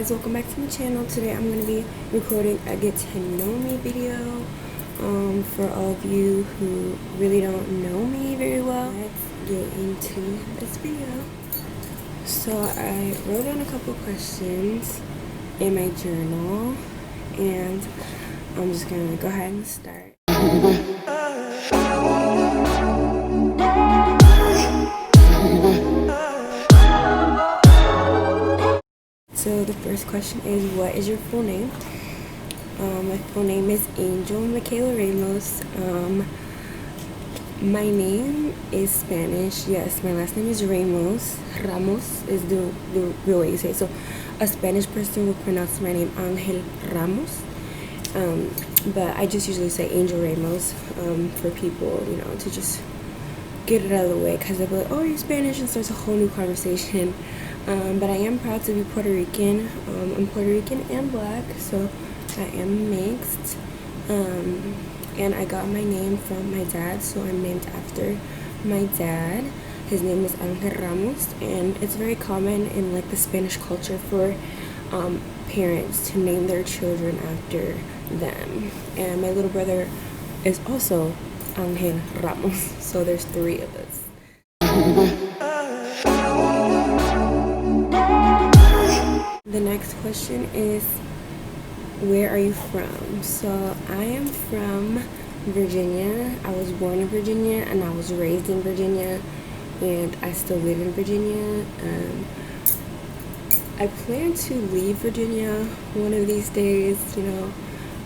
guys, welcome back to my channel. Today I'm going to be recording a get to know me video for all of you who really don't know me very well. Let's get into this video. So I wrote down a couple questions in my journal and I'm just going to go ahead and start. So the first question is, what is your full name? My full name is Angel Michaela Ramos. My name is Spanish. Yes, my last name is Ramos. Ramos is the real way you say it. So a Spanish person will pronounce my name Angel Ramos. But I just usually say Angel Ramos for people, you know, to just get it out of the way, because they'll be like, oh, you're Spanish, and starts a whole new conversation. But I am proud to be Puerto Rican. I'm Puerto Rican and black, so I am mixed. And I got my name from my dad, so I'm named after my dad. His name is Angel Ramos, and it's very common in like the Spanish culture for parents to name their children after them. And my little brother is also Angel Ramos, so there's 3 of us. The next question is, where are you from? So I am from Virginia. I was born in Virginia and I was raised in Virginia, and I still live in Virginia. I plan to leave Virginia one of these days, you know,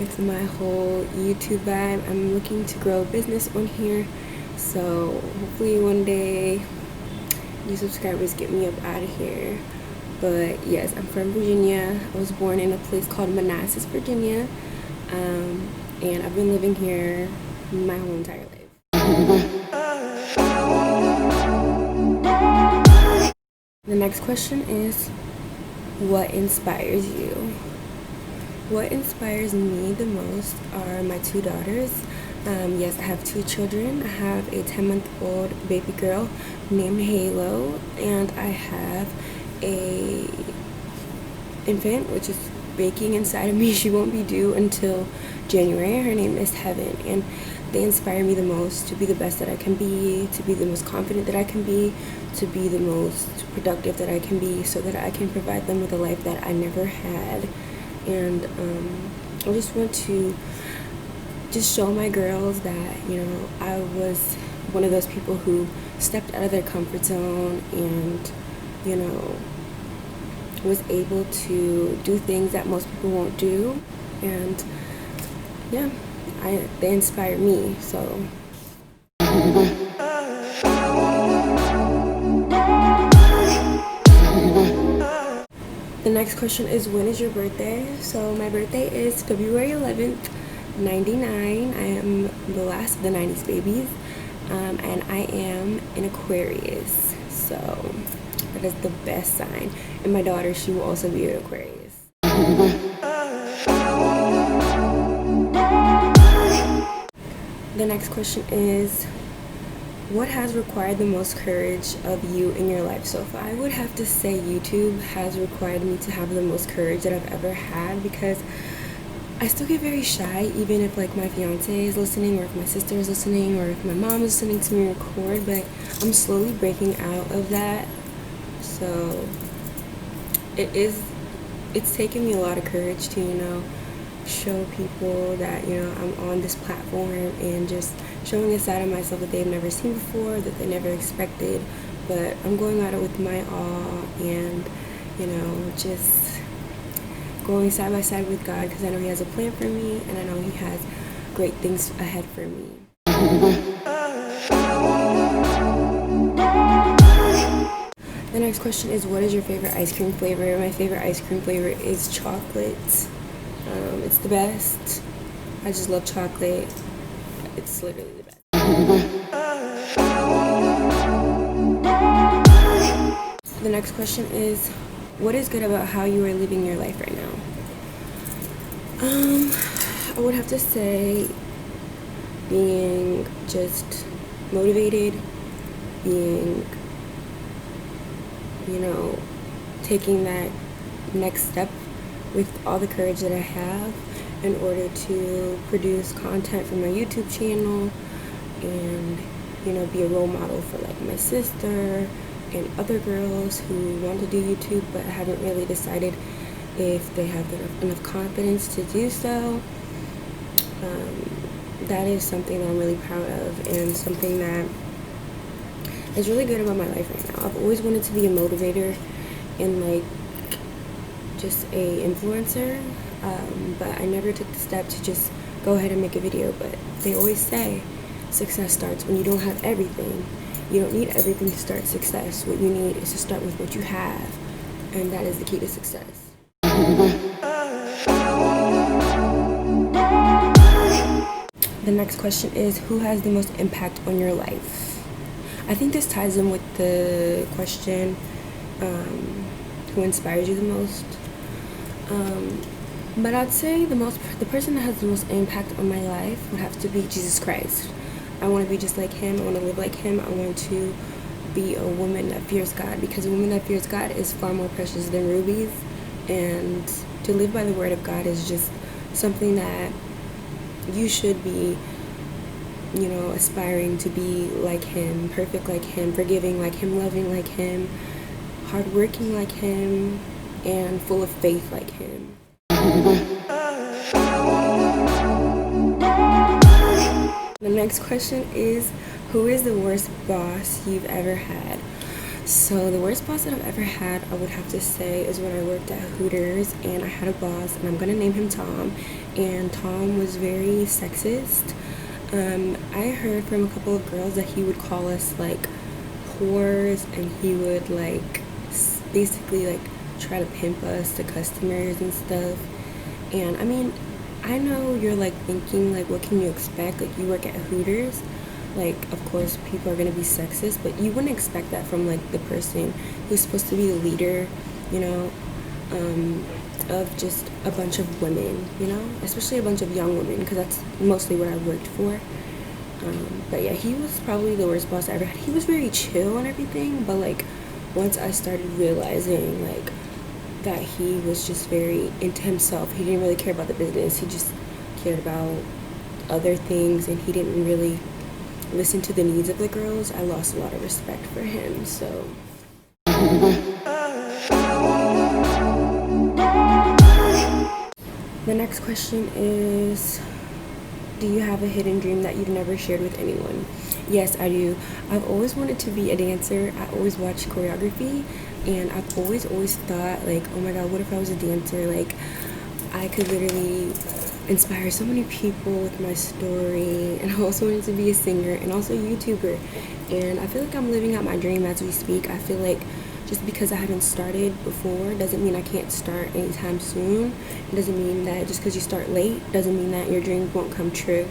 with my whole YouTube vibe. I'm looking to grow a business on here, so hopefully one day you subscribers get me up out of here. But yes, I'm from Virginia. I was born in a place called Manassas, Virginia, and I've been living here my whole entire life. The next question is, what inspires you? What inspires me the most are my 2 daughters. Yes, I have 2 children. I have a 10-month-old baby girl named Halo, and I have a infant which is baking inside of me. She won't be due until January. Her name is Heaven, and they inspire me the most to be the best that I can be, to be the most confident that I can be, to be the most productive that I can be, so that I can provide them with a life that I never had. And I just want to just show my girls that, you know, I was one of those people who stepped out of their comfort zone and, you know, was able to do things that most people won't do. And yeah, they inspire me. So the next question is, when is your birthday? So my birthday is February 11th, 99. I am the last of the 90s babies, and I am an Aquarius, so that is the best sign. And my daughter, she will also be an Aquarius. The next question is, what has required the most courage of you in your life? So if I would have to say, YouTube has required me to have the most courage that I've ever had, because I still get very shy, even if like my fiance is listening, or if my sister is listening, or if my mom is listening to me record. But I'm slowly breaking out of that. So it's taken me a lot of courage to, you know, show people that, you know, I'm on this platform and just showing a side of myself that they've never seen before, that they never expected. But I'm going at it with my all, and, you know, just going side by side with God, because I know He has a plan for me, and I know He has great things ahead for me. The next question is, what is your favorite ice cream flavor? My favorite ice cream flavor is chocolate. It's the best. I just love chocolate. It's literally the best. The next question is, what is good about how you are living your life right now? I would have to say being just motivated, being, you know, taking that next step with all the courage that I have in order to produce content for my YouTube channel and, you know, be a role model for like my sister and other girls who want to do YouTube but haven't really decided if they have enough confidence to do so. That is something that I'm really proud of and something that is really good about my life right now. I've always wanted to be a motivator and like just a influencer, but I never took the step to just go ahead and make a video. But they always say success starts when you don't have everything. You don't need everything to start success. What you need is to start with what you have, and that is the key to success. The next question is, who has the most impact on your life? I think this ties in with the question, who inspires you the most? But I'd say the person that has the most impact on my life would have to be Jesus Christ. I want to be just like him. I want to live like him. I want to be a woman that fears God, because a woman that fears God is far more precious than rubies. And to live by the word of God is just something that you should be, you know, aspiring to be like him, perfect like him, forgiving like him, loving like him, hardworking like him, and full of faith like him. The next question is, who is the worst boss you've ever had? So the worst boss that I've ever had, I would have to say, is when I worked at Hooters and I had a boss, and I'm gonna name him Tom, and Tom was very sexist. I heard from a couple of girls that he would call us like whores, and he would like basically like try to pimp us to customers and stuff. And I mean, I know you're like thinking like, what can you expect? Like, you work at Hooters, like of course people are gonna be sexist, but you wouldn't expect that from like the person who's supposed to be the leader, you know, of just a bunch of women, you know, especially a bunch of young women, because that's mostly what I worked for. But yeah, he was probably the worst boss I ever had. He was very chill and everything, but like once I started realizing like that he was just very into himself, he didn't really care about the business, he just cared about other things, and he didn't really listen to the needs of the girls, I lost a lot of respect for him. So the next question is, do you have a hidden dream that you've never shared with anyone? Yes, I do. I've always wanted to be a dancer. I always watched choreography, and I've always thought like, oh my god, what if I was a dancer? Like, I could literally inspire so many people with my story. And I also wanted to be a singer and also a YouTuber, and I feel like I'm living out my dream as we speak. I feel like just because I haven't started before doesn't mean I can't start anytime soon. It doesn't mean that just because you start late doesn't mean that your dreams won't come true.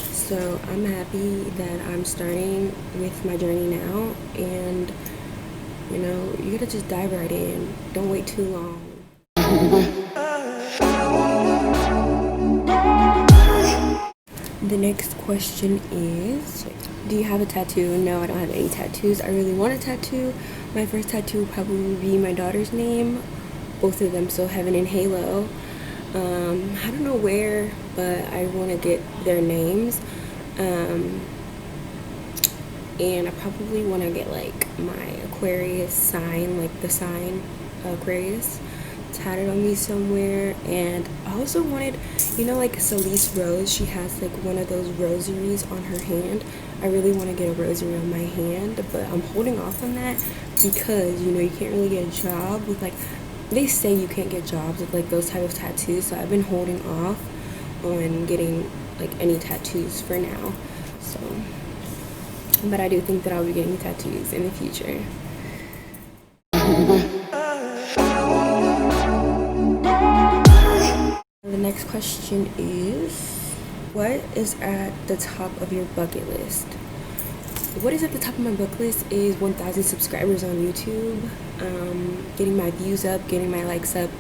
So I'm happy that I'm starting with my journey now, and you know, you gotta just dive right in. Don't wait too long. The next question is, do you have a tattoo? No, I don't have any tattoos. I really want a tattoo. My first tattoo would probably be my daughter's name, both of them, so Heaven and Halo. I don't know where, but I want to get their names. And I probably want to get like my Aquarius sign, like the sign Aquarius, tatted on me somewhere. And I also wanted, you know, like Celeste Rose, she has like one of those rosaries on her hand. I really want to get a rosary on my hand, but I'm holding off on that because, you know, you can't really get a job with like, they say you can't get jobs with like those type of tattoos, so I've been holding off on getting like any tattoos for now. So, but I do think that I'll be getting tattoos in the future. The next question is, what is at the top of your bucket list? What is at the top of my bucket list is 1,000 subscribers on YouTube, getting my views up, getting my likes up,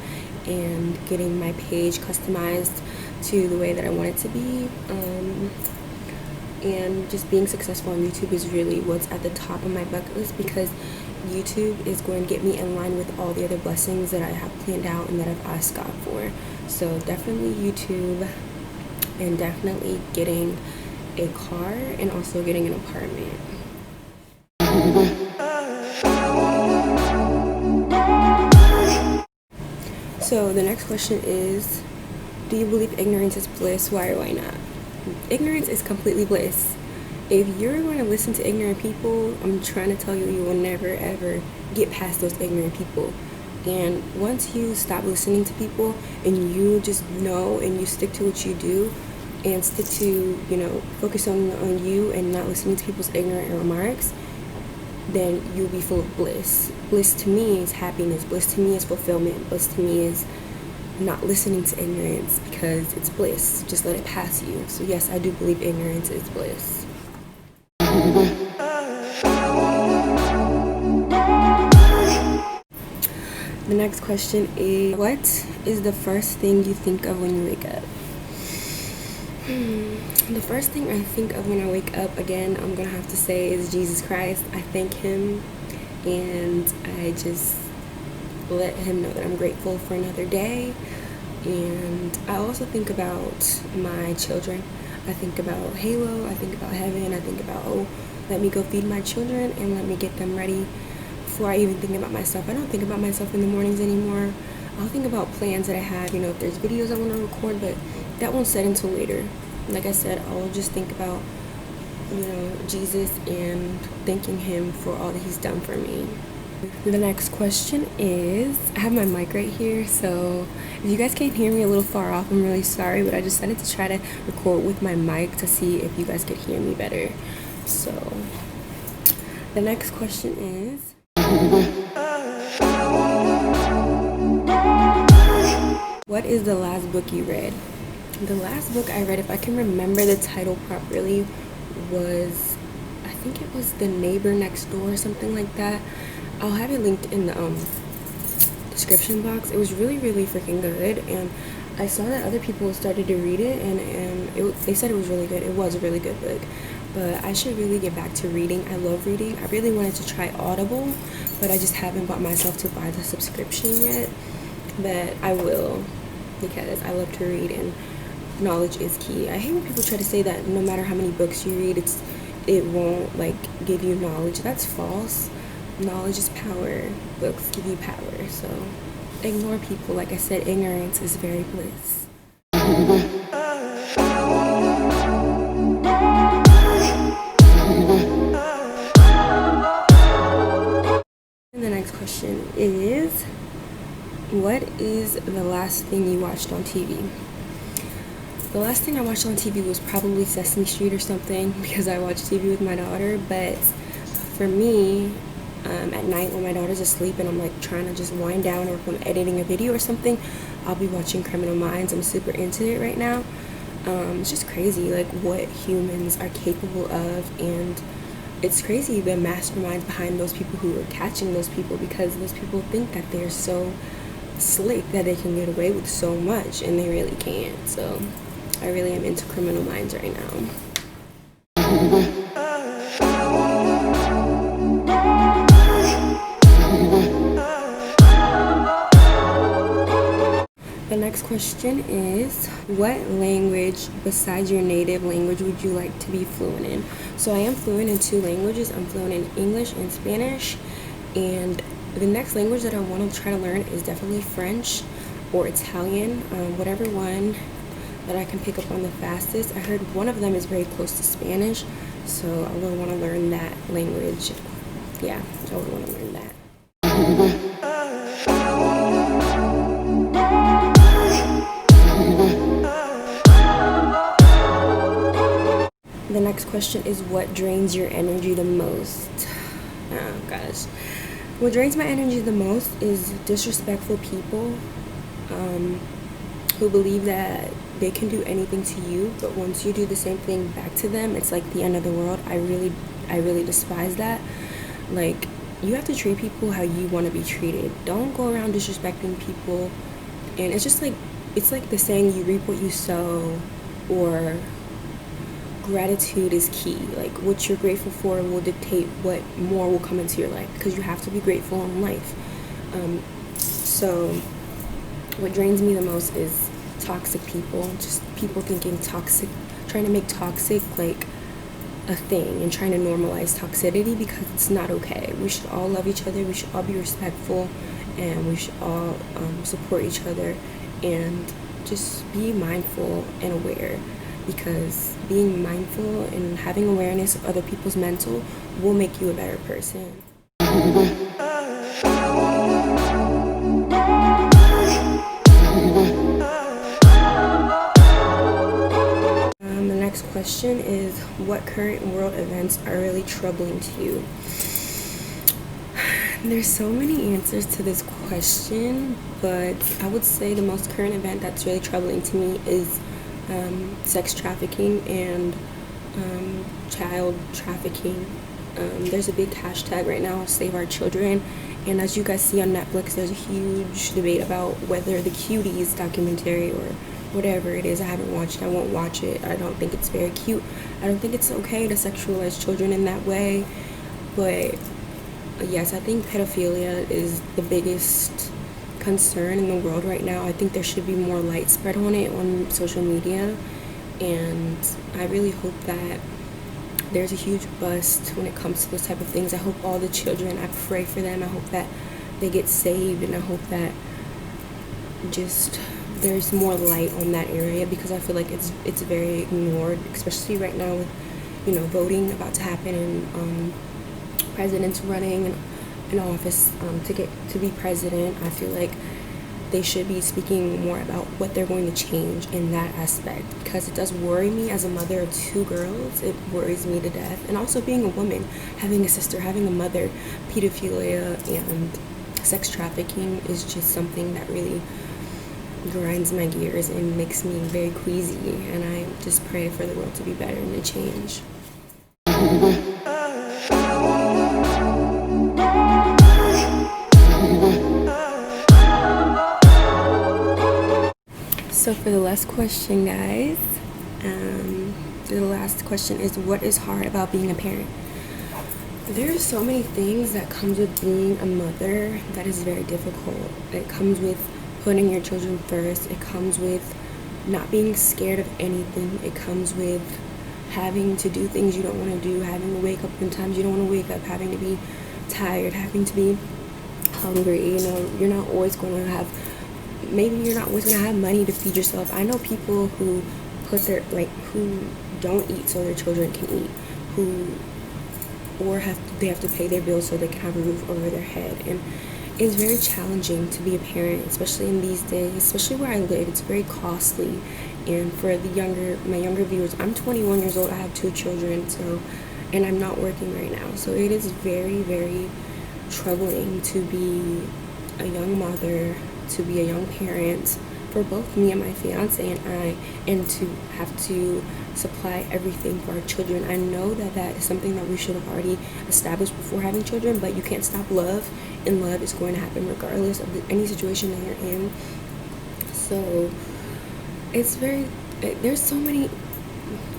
and getting my page customized to the way that I want it to be. and just being successful on YouTube is really what's at the top of my bucket list, because YouTube is going to get me in line with all the other blessings that I have planned out and that I've asked God for. So definitely YouTube, and definitely getting a car, and also getting an apartment. So the next question is, do you believe ignorance is bliss? Why or why not? Ignorance is completely bliss. If you're going to listen to ignorant people, I'm trying to tell you, you will never ever get past those ignorant people. And once you stop listening to people and you just know and you stick to what you do and stick to, focus on you and not listening to people's ignorant remarks, then you'll be full of bliss. Bliss to me is happiness. Bliss to me is fulfillment. Bliss to me is not listening to ignorance, because it's bliss. Just let it pass you. So yes, I do believe ignorance is bliss. The next question is, what is the first thing you think of when you wake up? The first thing I think of when I wake up, again, I'm gonna have to say, is Jesus Christ. I thank him, and I just let him know that I'm grateful for another day. And I also think about my children. I think about Halo, I think about heaven, I think about, let me go feed my children and let me get them ready before I even think about myself. I don't think about myself in the mornings anymore. I'll think about plans that I have, if there's videos I want to record, but that won't set until later. Like I said, I'll just think about, Jesus and thanking him for all that he's done for me. The next question is, I have my mic right here, so if you guys can't hear me a little far off, I'm really sorry, but I decided to try to record with my mic to see if you guys could hear me better. So, the next question is, what is the last book you read? The last book I read, if I can remember the title properly, was, I think it was The Neighbor Next Door or something like that. I'll have it linked in the description box. It was really, really freaking good, and I saw that other people started to read it, and they said it was really good. It was a really good book, but I should really get back to reading. I love reading. I really wanted to try Audible, but I just haven't bought myself to buy the subscription yet, but I will, because I love to read, and knowledge is key. I hate when people try to say that no matter how many books you read, it won't give you knowledge. That's false. Knowledge is power. Books give you power. So ignore people. Like I said, ignorance is very bliss. And the next question is, what is the last thing you watched on TV? The last thing I watched on TV was probably Sesame Street or something, because I watch TV with my daughter. But for me, at night when my daughter's asleep and I'm trying to just wind down, or if I'm editing a video or something, I'll be watching Criminal Minds. I'm super into it right now. It's just crazy what humans are capable of, and it's crazy the masterminds behind those people who are catching those people, because those people think that they're so slick that they can get away with so much, and they really can't. So I really am into Criminal Minds right now. The next question is, what language besides your native language would you like to be fluent in? So I am fluent in 2 languages. I'm fluent in English and Spanish, and the next language that I want to try to learn is definitely French or Italian, whatever one that I can pick up on the fastest. I heard one of them is very close to Spanish, so I really want to learn that language. Yeah, I would want to learn that. The next question is, what drains your energy the most? Oh gosh. What drains my energy the most is disrespectful people who believe that they can do anything to you, but once you do the same thing back to them, it's like the end of the world. I really despise that. You have to treat people how you want to be treated. Don't go around disrespecting people. And it's just it's like the saying, you reap what you sow, or gratitude is key. Like, what you're grateful for will dictate what more will come into your life, because you have to be grateful in life. So what drains me the most is toxic people, just people thinking toxic, trying to make toxic like a thing and trying to normalize toxicity, because it's not okay. We should all love each other, we should all be respectful, and we should all support each other and just be mindful and aware, because being mindful and having awareness of other people's mental will make you a better person. The next question is, what current world events are really troubling to you? There's so many answers to this question, but I would say the most current event that's really troubling to me is sex trafficking and child trafficking. There's a big hashtag right now, Save Our Children, and as you guys see on Netflix, there's a huge debate about whether the Cuties documentary or whatever it is, I haven't watched it, I won't watch it. I don't think it's very cute. I don't think it's okay to sexualize children in that way, but yes, I think pedophilia is the biggest concern in the world right now. I think there should be more light spread on it on social media, and I really hope that there's a huge bust when it comes to those type of things. I hope all the children, I pray for them, I hope that they get saved, and I hope that just there's more light on that area, because I feel like it's very ignored, especially right now with voting about to happen and presidents running in office to be president. I feel like they should be speaking more about what they're going to change in that aspect, because it does worry me as a mother of 2 girls. It worries me to death. And also being a woman, having a sister, having a mother, pedophilia and sex trafficking is just something that really grinds my gears and makes me very queasy, and I just pray for the world to be better and to change. So for the last question, guys, the last question is, what is hard about being a parent? There's so many things that comes with being a mother that is very difficult. It comes with putting your children first. It comes with not being scared of anything. It comes with having to do things you don't want to do, having to wake up in times you don't want to wake up, having to be tired, having to be hungry. You're not always going to have, maybe you're not always going to have money to feed yourself. I know people who who don't eat so their children can eat, they have to pay their bills so they can have a roof over their head. And it's very challenging to be a parent, especially in these days, especially where I live. It's very costly. And for my younger viewers, I'm 21 years old, I have 2 children, and I'm not working right now. So it is very, very troubling to be a young mother, to be a young parent for both me and my fiance and I, and to have to supply everything for our children. I know that is something that we should have already established before having children, but you can't stop love, and love is going to happen regardless of any situation that you're in. So it's there's so many,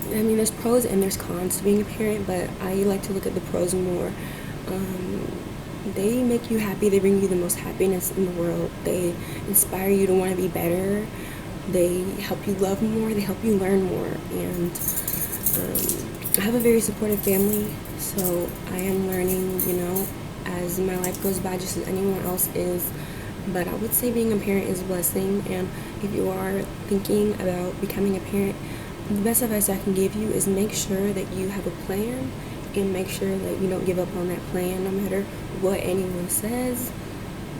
there's pros and there's cons to being a parent, but I like to look at the pros more. They make you happy. They bring you the most happiness in the world. They inspire you to want to be better. They help you love more. They help you learn more. And I have a very supportive family, so I am learning, as my life goes by, just as anyone else is. But I would say being a parent is a blessing, and if you are thinking about becoming a parent, the best advice I can give you is make sure that you have a plan, and make sure that you don't give up on that plan no matter what anyone says.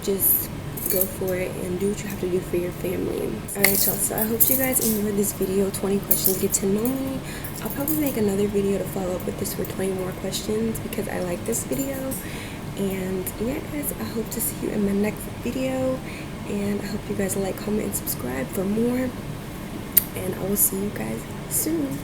Just go for it and do what you have to do for your family. Alright, y'all, so I hope you guys enjoyed this video. 20 questions, get to know me. I'll probably make another video to follow up with this for 20 more questions because I like this video. And yeah, guys, I hope to see you in my next video, and I hope you guys like, comment, and subscribe for more, and I will see you guys soon.